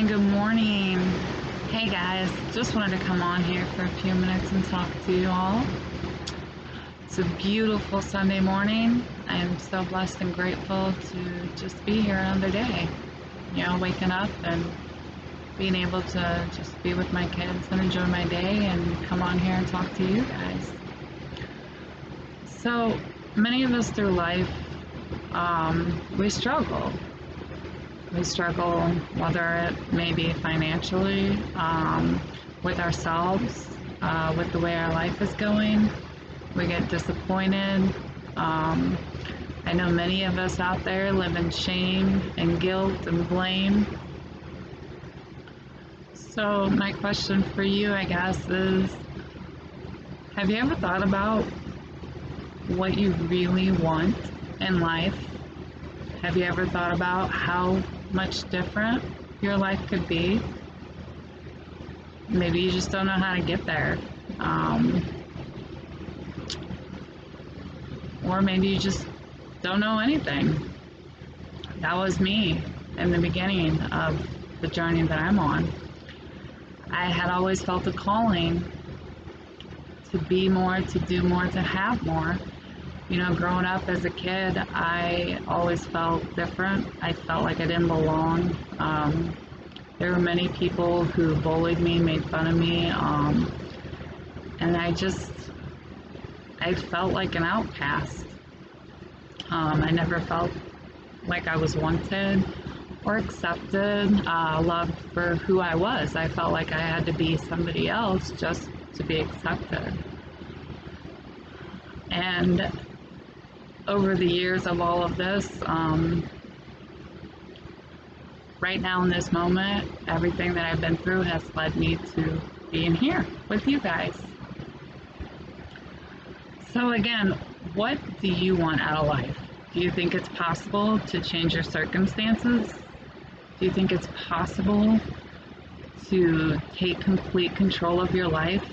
morning, good morning. Hey guys, just wanted to come on here for a few minutes and talk to you all. It's a beautiful Sunday morning. I am so blessed and grateful to just be here another day. You know, waking up and being able to just be with my kids and enjoy my day and come on here and talk to you guys. So, many of us through life, we struggle. We struggle, whether it may be financially, with ourselves, with the way our life is going. We get disappointed. I know many of us out there live in shame and guilt and blame. So my question for you, I guess, is, have you ever thought about what you really want in life? Have you ever thought about how much different your life could be? Maybe you just don't know how to get there. Or maybe you just don't know anything. That was me in the beginning of the journey that I'm on. I had always felt a calling to be more, to do more, to have more. You know, growing up as a kid, I always felt different. I felt like I didn't belong. There were many people who bullied me, made fun of me, and I felt like an outcast. I never felt like I was wanted or accepted, loved for who I was. I felt like I had to be somebody else just to be accepted. And over the years of all of this, right now in this moment, everything that I've been through has led me to being here with you guys. So again, what do you want out of life? Do you think it's possible to change your circumstances? Do you think it's possible to take complete control of your life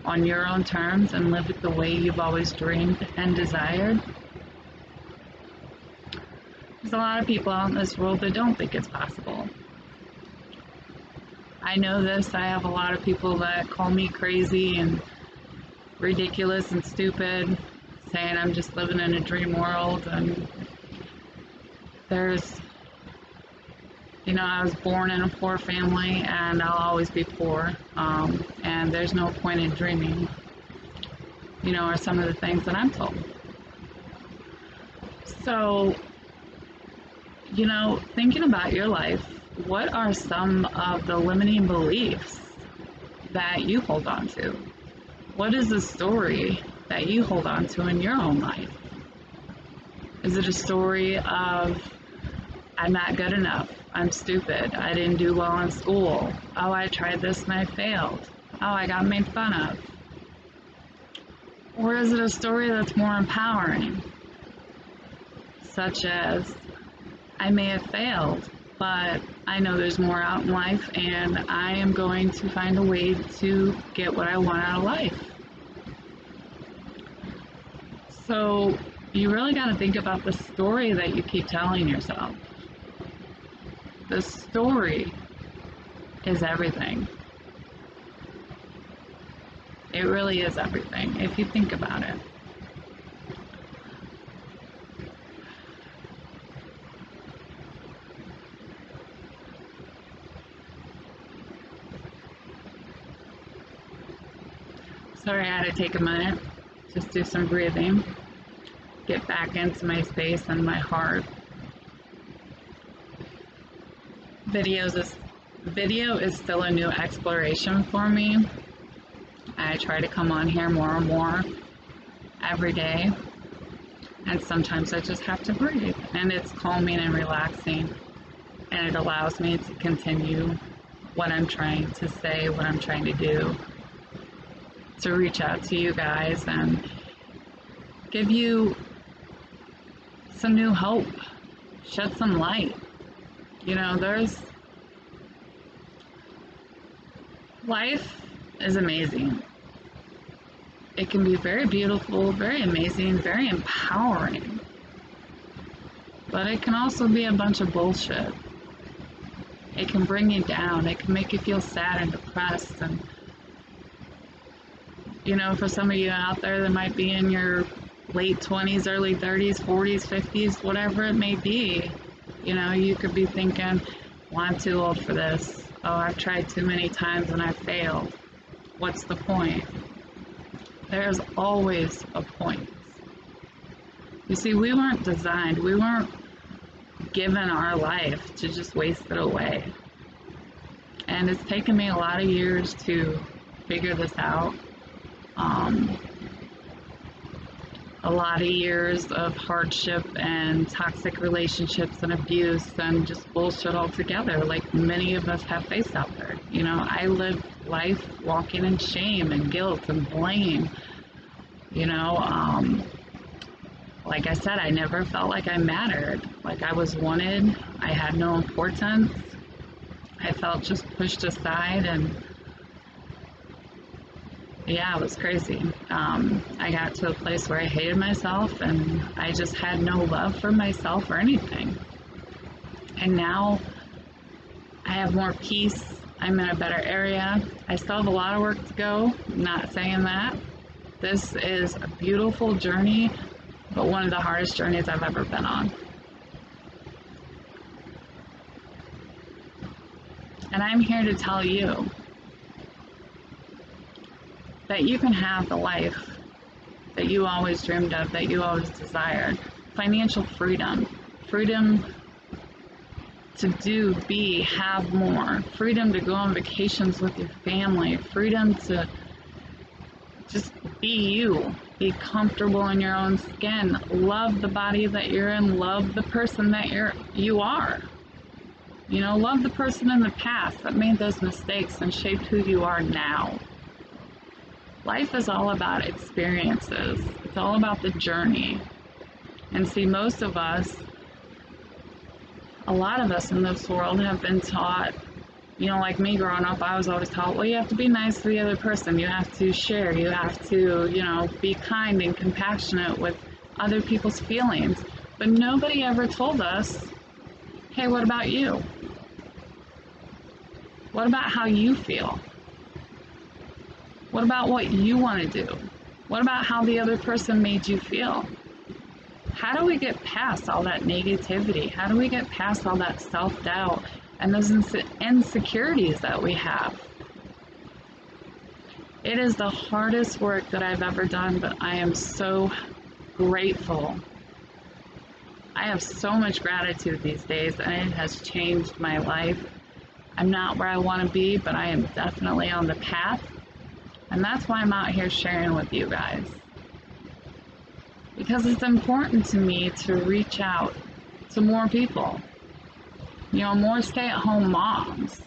on your own terms and live it the way you've always dreamed and desired? There's a lot of people out in this world that don't think it's possible. I know this. I have a lot of people that call me crazy and ridiculous and stupid, saying I'm just living in a dream world. And there's, you know, I was born in a poor family and I'll always be poor. And there's no point in dreaming, you know, are some of the things that I'm told. So, you know, thinking about your life, what are some of the limiting beliefs that you hold on to? What is the story that you hold on to in your own life? Is it a story of, I'm not good enough, I'm stupid, I didn't do well in school, oh, I tried this and I failed, oh, I got made fun of? Or is it a story that's more empowering, such as, I may have failed, but I know there's more out in life and I am going to find a way to get what I want out of life? So you really got to think about the story that you keep telling yourself. The story is everything. It really is everything if you think about it. Sorry, I had to take a minute, just do some breathing, get back into my space and my heart. Video is still a new exploration for me. I try to come on here more and more every day, and sometimes I just have to breathe, and it's calming and relaxing, and it allows me to continue what I'm trying to say, what I'm trying to do, to reach out to you guys and give you some new hope, shed some light. You know, life is amazing. It can be very beautiful, very amazing, very empowering. But it can also be a bunch of bullshit. It can bring you down. It can make you feel sad and depressed. And, you know, for some of you out there that might be in your late 20s, early 30s, 40s, 50s, whatever it may be, you know, you could be thinking, well, I'm too old for this. Oh, I've tried too many times and I've failed. What's the point? There's always a point. You see, we weren't designed, we weren't given our life to just waste it away. And it's taken me a lot of years to figure this out. A lot of years of hardship and toxic relationships and abuse and just bullshit altogether, like many of us have faced out there. You know, I lived life walking in shame and guilt and blame. You know, like I said, I never felt like I mattered, like I was wanted. I had no importance. I felt just pushed aside, and yeah, it was crazy. I got to a place where I hated myself, and I just had no love for myself or anything. And now I have more peace. I'm in a better area. I still have a lot of work to go. I'm not saying that. This is a beautiful journey, but one of the hardest journeys I've ever been on. And I'm here to tell you that you can have the life that you always dreamed of, that you always desired. Financial freedom, freedom to do, be, have more, freedom to go on vacations with your family, freedom to just be you, be comfortable in your own skin, love the body that you're in, love the person that you are. You know, love the person in the past that made those mistakes and shaped who you are now. Life is all about experiences. It's all about the journey. And see, most of us, a lot of us in this world have been taught, you know, like me growing up, I was always taught, well, you have to be nice to the other person. You have to share. You have to, you know, be kind and compassionate with other people's feelings. But nobody ever told us, hey, what about you? What about how you feel? What about what you want to do? What about how the other person made you feel? How do we get past all that negativity? How do we get past all that self-doubt and those insecurities that we have? It is the hardest work that I've ever done, but I am so grateful. I have so much gratitude these days, and it has changed my life. I'm not where I want to be, but I am definitely on the path. And that's why I'm out here sharing with you guys. Because it's important to me to reach out to more people. You know, more stay-at-home moms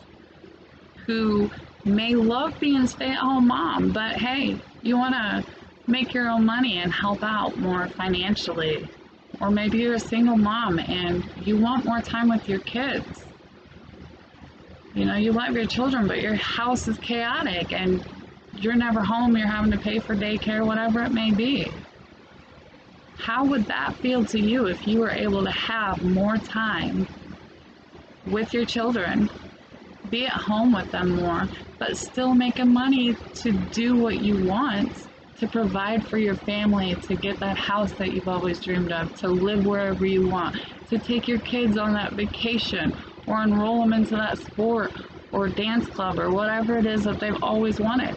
who may love being a stay-at-home mom, but hey, you want to make your own money and help out more financially. Or maybe you're a single mom and you want more time with your kids. You know, you love your children, but your house is chaotic and you're never home, you're having to pay for daycare, whatever it may be. How would that feel to you if you were able to have more time with your children, be at home with them more, but still making money to do what you want, to provide for your family, to get that house that you've always dreamed of, to live wherever you want, to take your kids on that vacation, or enroll them into that sport or dance club or whatever it is that they've always wanted?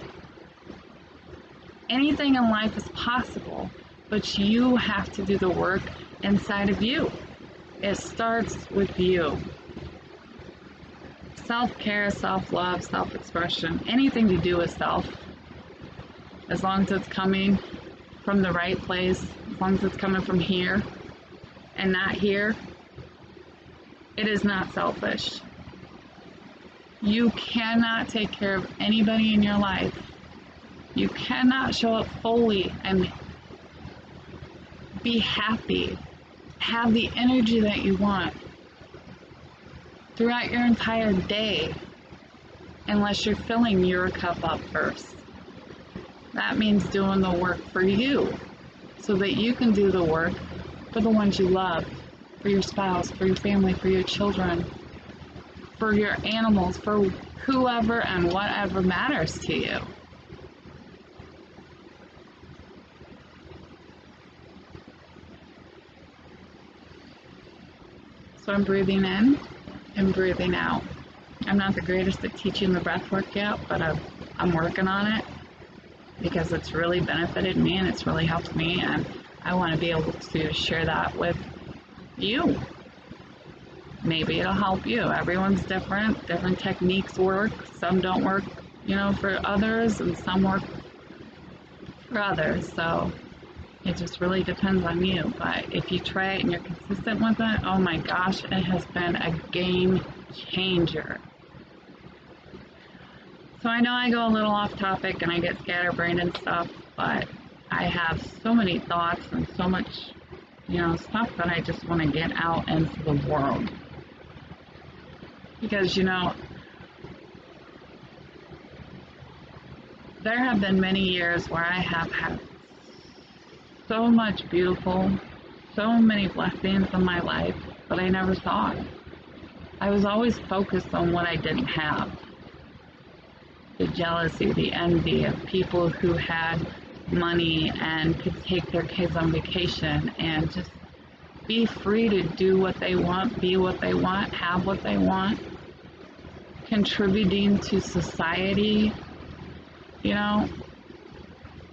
Anything in life is possible, but you have to do the work inside of you. It starts with you. Self-care, self-love, self-expression, anything to do with self, as long as it's coming from the right place, as long as it's coming from here and not here, it is not selfish. You cannot take care of anybody in your life. You cannot show up fully and be happy, have the energy that you want throughout your entire day unless you're filling your cup up first. That means doing the work for you so that you can do the work for the ones you love, for your spouse, for your family, for your children. for your animals, for whoever and whatever matters to you. So I'm breathing in and breathing out. I'm not the greatest at teaching the breath work yet, but I'm working on it because it's really benefited me and it's really helped me, and I want to be able to share that with you. Maybe it'll help you. Everyone's different. Different techniques work. Some don't work, for others, and some work for others. So it just really depends on you. But if you try it and you're consistent with it, oh my gosh, it has been a game changer. So I know I go a little off topic and I get scatterbrained and stuff, but I have so many thoughts and so much, stuff that I just want to get out into the world. Because, there have been many years where I have had so much beautiful, so many blessings in my life, but I never saw it. I was always focused on what I didn't have. The jealousy, the envy of people who had money and could take their kids on vacation and just be free to do what they want, be what they want, have what they want, contributing to society, and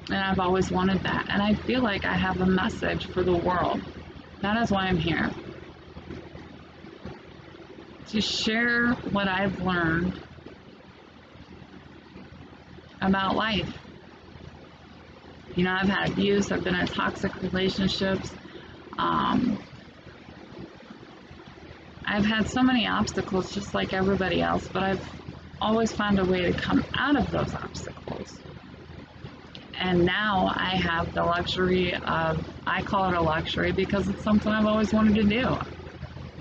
I've always wanted that. And I feel like I have a message for the world. That is why I'm here. To share what I've learned about life. I've had abuse, I've been in toxic relationships. I've had so many obstacles just like everybody else, but I've always found a way to come out of those obstacles. And now I have the luxury of, I call it a luxury because it's something I've always wanted to do.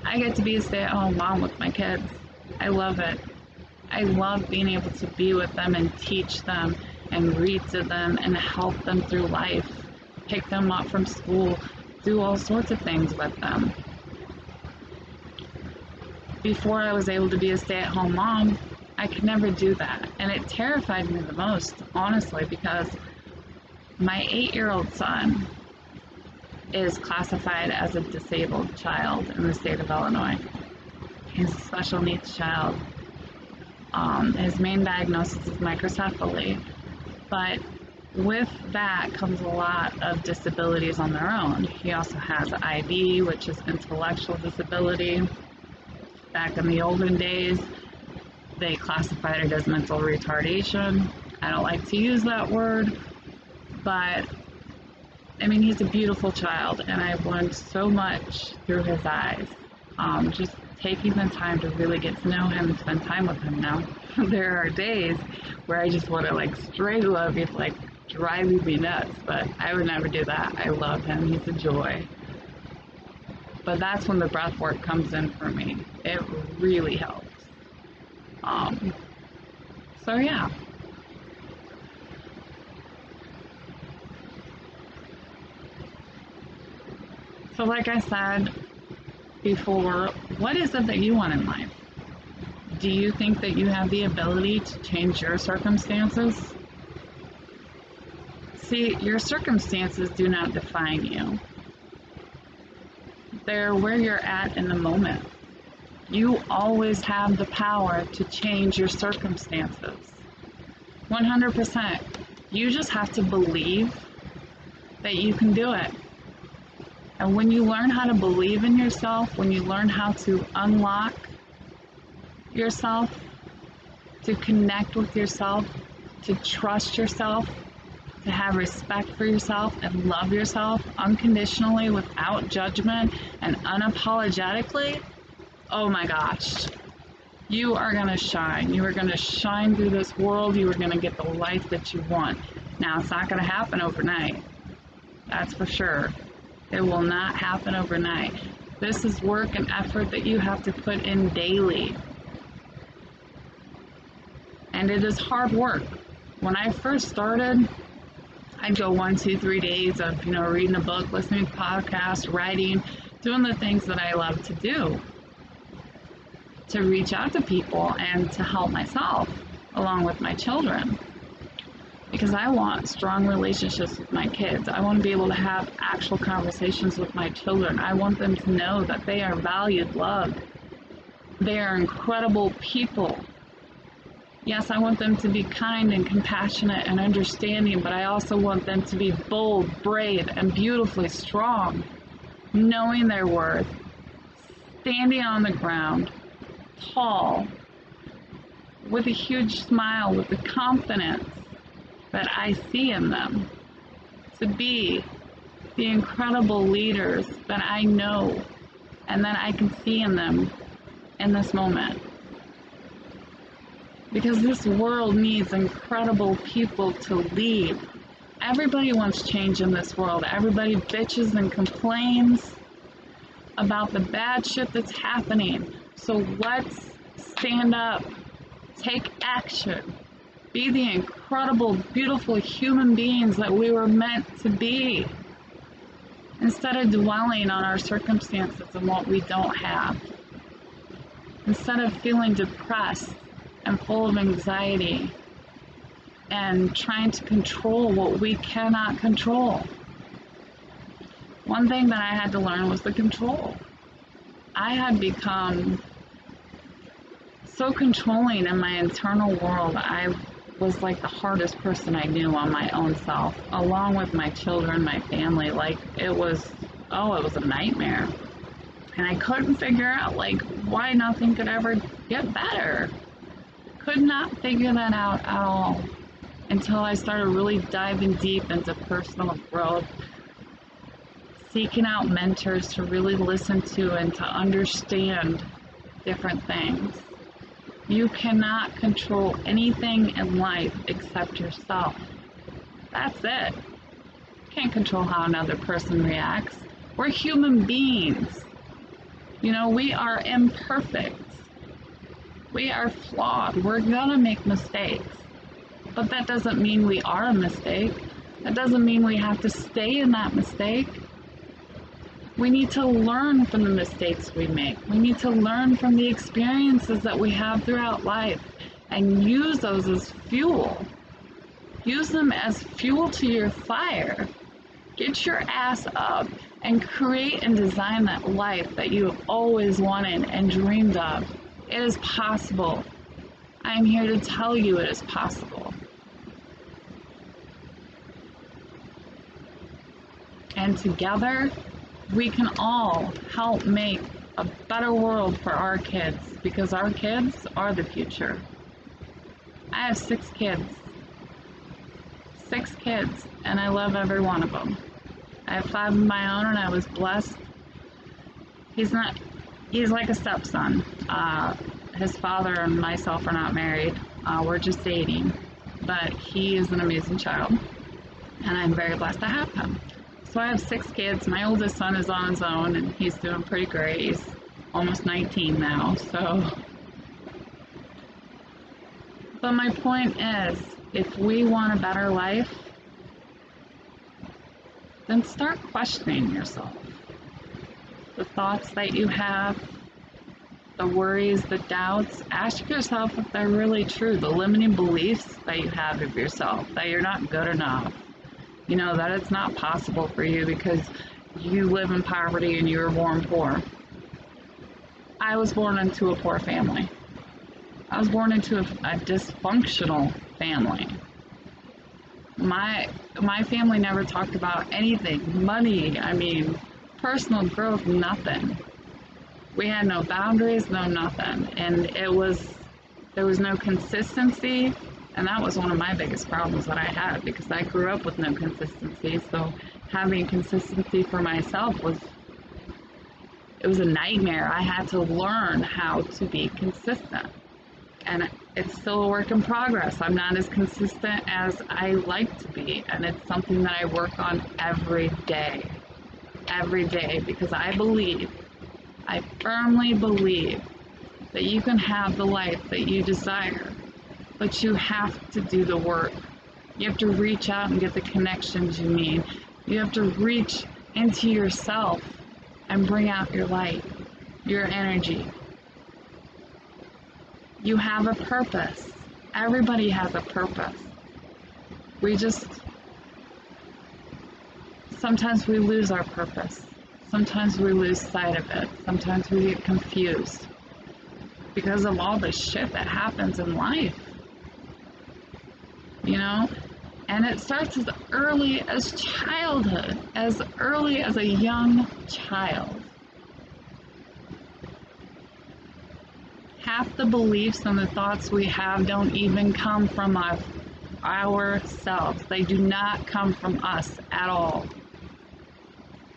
I get to be a stay-at-home mom with my kids. I love it. I love being able to be with them and teach them and read to them and help them through life, pick them up from school, do all sorts of things with them. Before I was able to be a stay-at-home mom, I could never do that. And it terrified me the most, honestly, because my 8-year-old son is classified as a disabled child in the state of Illinois. He's a special needs child. His main diagnosis is microcephaly, but with that comes a lot of disabilities on their own. He also has IB, which is intellectual disability. Back in the olden days, they classified it as mental retardation. I don't like to use that word, but he's a beautiful child, and I've learned so much through his eyes. Just taking the time to really get to know him and spend time with him now. There are days where I just want to strangle him, it's driving me nuts, but I would never do that. I love him, he's a joy. But that's when the breath work comes in for me. It really helps. So yeah. So like I said before, what is it that you want in life? Do you think that you have the ability to change your circumstances? See, your circumstances do not define you. They're where you're at in the moment. You always have the power to change your circumstances. 100%. You just have to believe that you can do it. And when you learn how to believe in yourself, when you learn how to unlock yourself, to connect with yourself, to trust yourself, to have respect for yourself and love yourself unconditionally, without judgment and unapologetically, oh my gosh, you are going to shine. You are going to shine through this world. You are going to get the life that you want. Now, it's not going to happen overnight. That's for sure. It will not happen overnight. This is work and effort that you have to put in daily. And it is hard work. When I first started, I'd go 1, 2, 3 days of, reading a book, listening to podcasts, writing, doing the things that I love to do. to reach out to people and to help myself along with my children. Because I want strong relationships with my kids. I want to be able to have actual conversations with my children. I want them to know that they are valued, loved. They are incredible people. Yes, I want them to be kind and compassionate and understanding, but I also want them to be bold, brave, and beautifully strong, knowing their worth, standing on the ground, tall, with a huge smile, with the confidence that I see in them, to be the incredible leaders that I know and that I can see in them in this moment. Because this world needs incredible people to lead. Everybody wants change in this world. Everybody bitches and complains about the bad shit that's happening. So let's stand up, take action, be the incredible, beautiful human beings that we were meant to be, instead of dwelling on our circumstances and what we don't have. Instead of feeling depressed and full of anxiety and trying to control what we cannot control. One thing that I had to learn was the control. I had become so controlling in my internal world. I was like the hardest person I knew on my own self, along with my children, my family. Like it was a nightmare. And I couldn't figure out like why nothing could ever get better. Could not figure that out at all until I started really diving deep into personal growth, seeking out mentors to really listen to and to understand different things. You cannot control anything in life except yourself. That's it. You can't control how another person reacts. We're human beings. You know, we are imperfect. We are flawed. We're gonna make mistakes. But that doesn't mean we are a mistake. That doesn't mean we have to stay in that mistake. We need to learn from the mistakes we make. We need to learn from the experiences that we have throughout life and use those as fuel. Use them as fuel to your fire. Get your ass up and create and design that life that you have always wanted and dreamed of. It is possible. I am here to tell you it is possible. And together, we can all help make a better world for our kids, because our kids are the future. I have 6 kids. 6 kids, and I love every one of them. I have 5 of my own, and I was blessed. He's like a stepson. His father and myself are not married. We're just dating, but he is an amazing child, and I'm very blessed to have him. So I have 6 kids. My oldest son is on his own, and he's doing pretty great. He's almost 19 now, so. But my point is, if we want a better life, then start questioning yourself. The thoughts that you have, the worries, the doubts, ask yourself if they're really true. The limiting beliefs that you have of yourself, that you're not good enough. You know, that it's not possible for you because you live in poverty and you were born poor. I was born into a poor family. I was born into a dysfunctional family. My family never talked about anything, money, personal growth, nothing. We had no boundaries, no nothing. And there was no consistency. And that was one of my biggest problems that I had, because I grew up with no consistency. So having consistency for myself was a nightmare. I had to learn how to be consistent. And it's still a work in progress. I'm not as consistent as I like to be. And it's something that I work on every day, because I firmly believe that you can have the life that you desire. But you have to do the work. You have to reach out and get the connections you need. You have to reach into yourself and bring out your light, your energy. You have a purpose. Everybody has a purpose. We just, sometimes we lose our purpose. Sometimes we lose sight of it. Sometimes we get confused because of all the shit that happens in life. You know? And it starts as early as childhood, as early as a young child. Half the beliefs and the thoughts we have don't even come from ourselves. They do not come from us at all.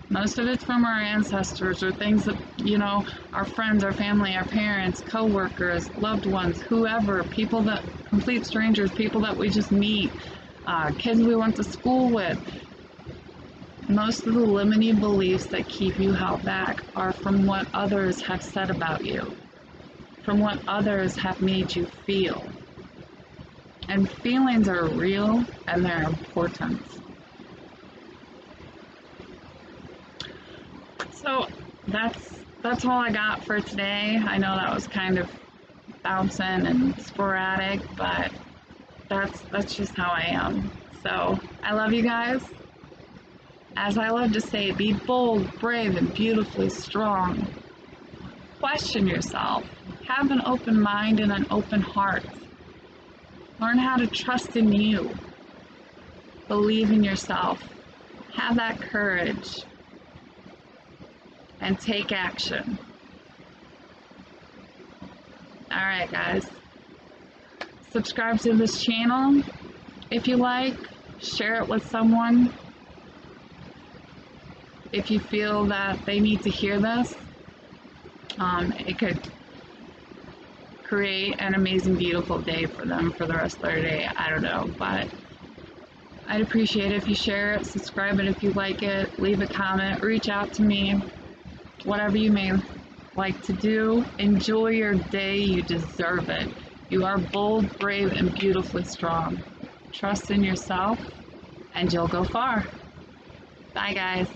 Most of it's from our ancestors or things that, you know, our friends, our family, our parents, co-workers, loved ones, whoever, people that, complete strangers, people that we just meet, kids we went to school with. Most of the limiting beliefs that keep you held back are from what others have said about you, from what others have made you feel. And feelings are real and they're important. So that's all I got for today. I know that was kind of bouncing and sporadic, but that's just how I am. So I love you guys. As I love to say, be bold, brave, and beautifully strong. Question yourself. Have an open mind and an open heart. Learn how to trust in you. Believe in yourself. Have that courage. And take action. Alright guys, subscribe to this channel if you like, share it with someone if you feel that they need to hear this. It could create an amazing, beautiful day for them for the rest of their day. I don't know, but I'd appreciate it if you share it, subscribe it if you like it, leave a comment, reach out to me. Whatever you may like to do, enjoy your day. You deserve it. You are bold, brave, and beautifully strong. Trust in yourself, and you'll go far. Bye, guys.